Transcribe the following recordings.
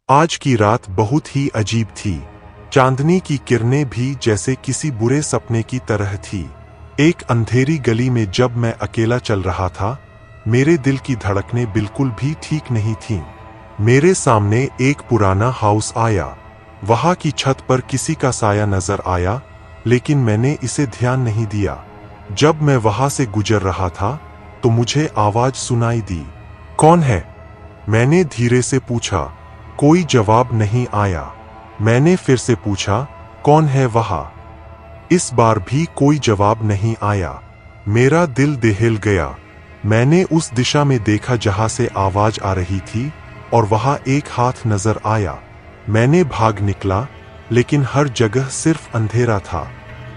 आज की रात बहुत ही अजीब थी। चांदनी की किरणें भी जैसे किसी बुरे सपने की तरह थी। एक अंधेरी गली में जब मैं अकेला चल रहा था, मेरे दिल की धड़कनें बिल्कुल भी ठीक नहीं थीं। मेरे सामने एक पुराना हाउस आया। वहां की छत पर किसी का साया नजर आया, लेकिन मैंने इसे ध्यान नहीं दिया। जब मैं वहां से गुजर रहा था, तो मुझे आवाज सुनाई दी। कौन है? मैंने धीरे से पूछा। कोई जवाब नहीं आया। मैंने फिर से पूछा, कौन है वहां? इस बार भी कोई जवाब नहीं आया। मेरा दिल दहल गया। मैंने उस दिशा में देखा जहां से आवाज आ रही थी, और वहां एक हाथ नजर आया। मैंने भाग निकला, लेकिन हर जगह सिर्फ अंधेरा था।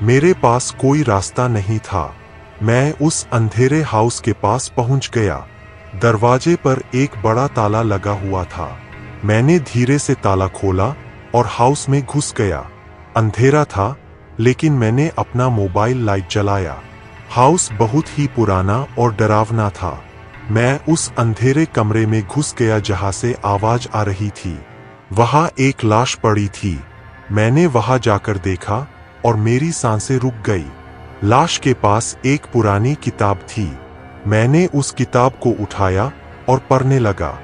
मेरे पास कोई रास्ता नहीं था। मैं उस अंधेरे हाउस के पास पहुंच गया। दरवाजे पर एक बड़ा ताला लगा हुआ था। मैंने धीरे से ताला खोला और हाउस में घुस गया। अंधेरा था, लेकिन मैंने अपना मोबाइल लाइट जलाया। हाउस बहुत ही पुराना और डरावना था। मैं उस अंधेरे कमरे में घुस गया जहां से आवाज आ रही थी। वहां एक लाश पड़ी थी। मैंने वहां जाकर देखा और मेरी सांसें रुक गई। लाश के पास एक पुरानी किताब थी। मैंने उस किताब को उठाया और पढ़ने लगा।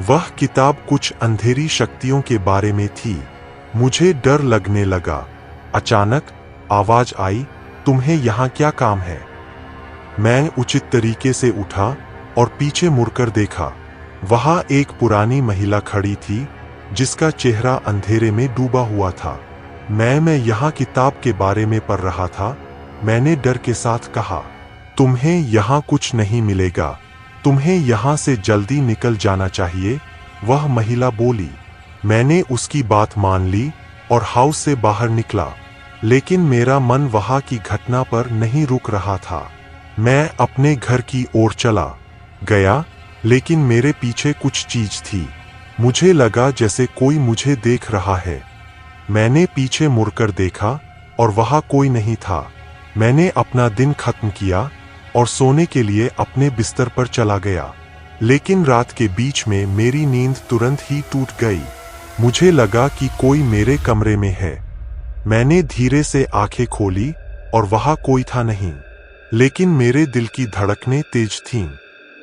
वह किताब कुछ अंधेरी शक्तियों के बारे में थी। मुझे डर लगने लगा। अचानक आवाज आई, तुम्हें यहाँ क्या काम है? मैं उचित तरीके से उठा और पीछे मुड़कर देखा। वहां एक पुरानी महिला खड़ी थी, जिसका चेहरा अंधेरे में डूबा हुआ था। मैं यहाँ किताब के बारे में पढ़ रहा था। मैंने डर के साथ कहा, तुम्हें यहाँ कुछ नहीं मिलेगा। तुम्हें यहाँ से जल्दी निकल जाना चाहिए। वह महिला बोली। मैंने उसकी बात मान ली और हाउस से बाहर निकला, लेकिन मेरा मन वहां की घटना पर नहीं रुक रहा था। मैं अपने घर की ओर चला गया, लेकिन मेरे पीछे कुछ चीज थी। मुझे लगा जैसे कोई मुझे देख रहा है। मैंने पीछे मुड़कर देखा और वहां कोई नहीं था। मैंने अपना दिन खत्म किया और सोने के लिए अपने बिस्तर पर चला गया, लेकिन रात के बीच में मेरी नींद तुरंत ही टूट गई। मुझे लगा कि कोई मेरे कमरे में है। मैंने धीरे से आंखें खोली और वहां कोई था नहीं, लेकिन मेरे दिल की धड़कनें तेज थीं।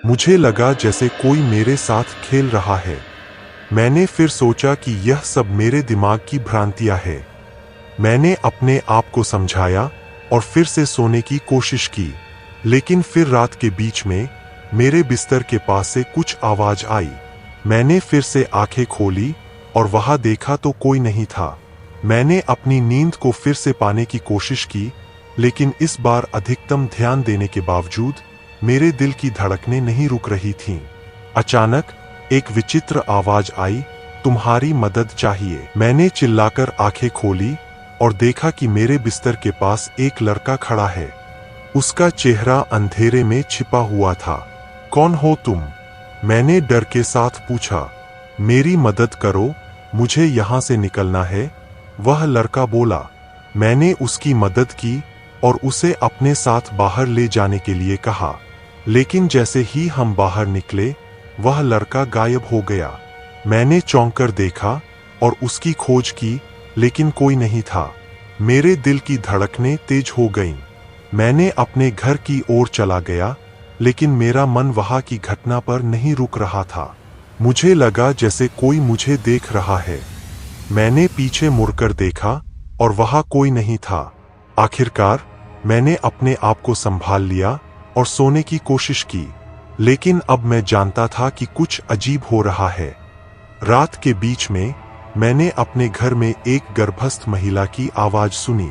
मुझे लगा जैसे कोई मेरे साथ खेल रहा है। मैंने फिर सोचा कि यह सब मेरे दिमाग की भ्रांतियां है। मैंने अपने आप को समझाया और फिर से सोने की कोशिश की, लेकिन फिर रात के बीच में मेरे बिस्तर के पास से कुछ आवाज आई। मैंने फिर से आंखें खोली और वहां देखा तो कोई नहीं था। मैंने अपनी नींद को फिर से पाने की कोशिश की, लेकिन इस बार अधिकतम ध्यान देने के बावजूद मेरे दिल की धड़कनें नहीं रुक रही थीं। अचानक एक विचित्र आवाज आई, तुम्हारी मदद चाहिए। मैंने चिल्लाकर आंखें खोली और देखा कि मेरे बिस्तर के पास एक लड़का खड़ा है। उसका चेहरा अंधेरे में छिपा हुआ था। कौन हो तुम? मैंने डर के साथ पूछा। मेरी मदद करो, मुझे यहां से निकलना है, वह लड़का बोला। मैंने उसकी मदद की और उसे अपने साथ बाहर ले जाने के लिए कहा, लेकिन जैसे ही हम बाहर निकले, वह लड़का गायब हो गया। मैंने चौंक कर देखा और उसकी खोज की, लेकिन कोई नहीं था। मेरे दिल की धड़कनें तेज हो गईं। मैंने अपने घर की ओर चला गया, लेकिन मेरा मन वहां की घटना पर नहीं रुक रहा था। मुझे लगा जैसे कोई मुझे देख रहा है। मैंने पीछे मुड़कर देखा और वहां कोई नहीं था। आखिरकार मैंने अपने आप को संभाल लिया और सोने की कोशिश की, लेकिन अब मैं जानता था कि कुछ अजीब हो रहा है। रात के बीच में मैंने अपने घर में एक गर्भस्थ महिला की आवाज सुनी।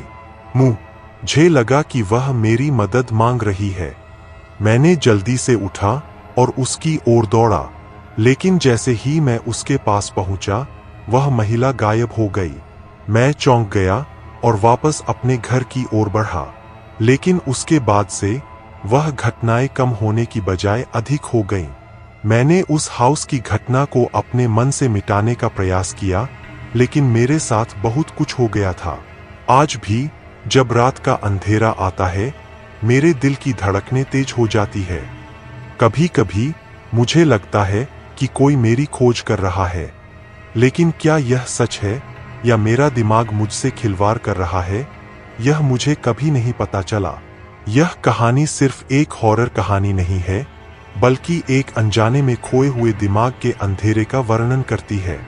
मुझे लगा कि वह मेरी मदद मांग रही है। मैंने जल्दी से उठा और उसकी ओर दौड़ा, लेकिन जैसे ही मैं उसके पास पहुंचा, वह महिला गायब हो गई। मैं चौंक गया और वापस अपने घर की ओर बढ़ा, लेकिन उसके बाद से वह घटनाएं कम होने की बजाय अधिक हो गईं। मैंने उस हाउस की घटना को अपने मन से मिटाने का प्रयास किया, लेकिन मेरे साथ बहुत कुछ हो गया था। आज भी जब रात का अंधेरा आता है, मेरे दिल की धड़कनें तेज हो जाती है। कभी कभी मुझे लगता है कि कोई मेरी खोज कर रहा है, लेकिन क्या यह सच है या मेरा दिमाग मुझसे खिलवाड़ कर रहा है, यह मुझे कभी नहीं पता चला। यह कहानी सिर्फ एक हॉरर कहानी नहीं है, बल्कि एक अनजाने में खोए हुए दिमाग के अंधेरे का वर्णन करती है,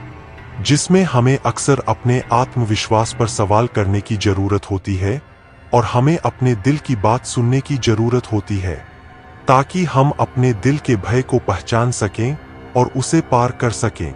जिसमें हमें अक्सर अपने आत्मविश्वास पर सवाल करने की जरूरत होती है और हमें अपने दिल की बात सुनने की जरूरत होती है, ताकि हम अपने दिल के भय को पहचान सकें और उसे पार कर सकें।